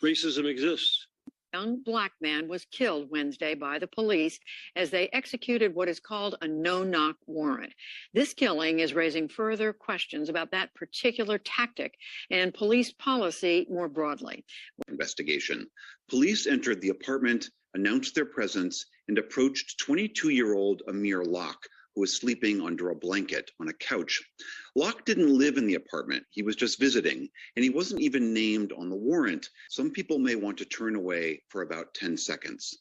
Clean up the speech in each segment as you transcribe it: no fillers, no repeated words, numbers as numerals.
Racism exists. A young black man was killed Wednesday by the police as they executed what is called a no-knock warrant. This killing is raising further questions about that particular tactic and police policy more broadly. Investigation. Police entered the apartment, announced their presence, and approached 22-year-old Amir Locke, who was sleeping under a blanket on a couch. Locke didn't live in the apartment. He was just visiting, and he wasn't even named on the warrant. Some people may want to turn away for about 10 seconds.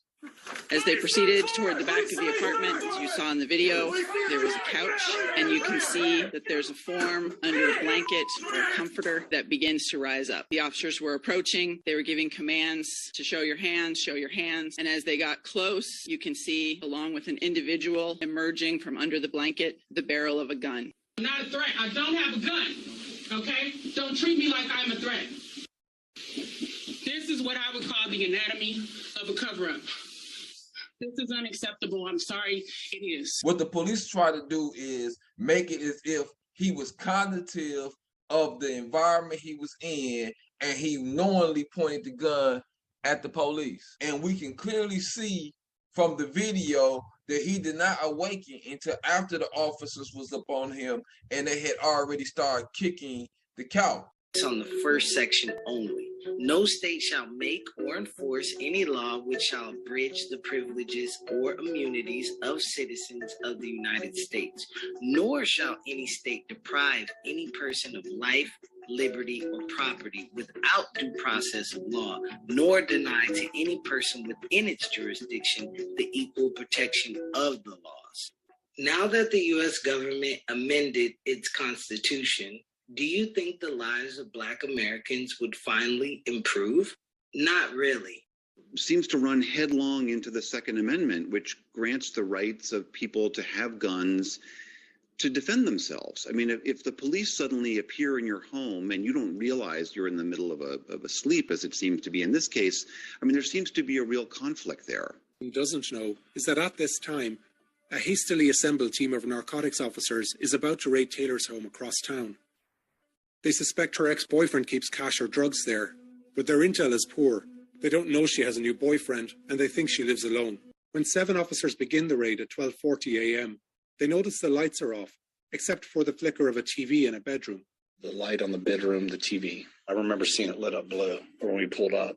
As they proceeded toward the back of the apartment, as you saw in the video, there was a couch, and you can see that there's a form under a blanket or a comforter that begins to rise up. The officers were approaching. They were giving commands to show your hands, show your hands. And as they got close, you can see, along with an individual emerging from under the blanket, the barrel of a gun. I'm not a threat. I don't have a gun, okay? Don't treat me like I'm a threat. This is what I would call the anatomy of a cover-up. This is unacceptable. I'm sorry, it is. What the police try to do is make it as if he was cognitive of the environment he was in, and he knowingly pointed the gun at the police. And we can clearly see from the video that he did not awaken until after the officers was upon him and they had already started kicking the couch. It's on the first section only. No state shall make or enforce any law which shall abridge the privileges or immunities of citizens of the United States, nor shall any state deprive any person of life, liberty, or property without due process of law, nor deny to any person within its jurisdiction the equal protection of the laws. Now that the U.S. government amended its constitution, do you think the lives of Black Americans would finally improve? Not really. Seems to run headlong into the Second Amendment, which grants the rights of people to have guns to defend themselves. I mean, if the police suddenly appear in your home and you don't realize you're in the middle of a sleep, as it seems to be in this case, I mean, there seems to be a real conflict there. What he doesn't know is that at this time, a hastily assembled team of narcotics officers is about to raid Taylor's home across town. They suspect her ex-boyfriend keeps cash or drugs there, but their intel is poor. They don't know she has a new boyfriend, and they think she lives alone. When 7 officers begin the raid at 12:40 a.m., they notice the lights are off, except for the flicker of a TV in a bedroom. The light on the bedroom, the TV. I remember seeing it lit up blue when we pulled up.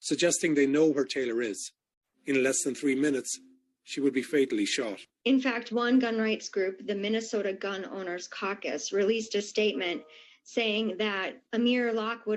Suggesting they know where Taylor is. In less than 3 minutes, she would be fatally shot. In fact, one gun rights group, the Minnesota Gun Owners Caucus, released a statement saying that Amir Locke would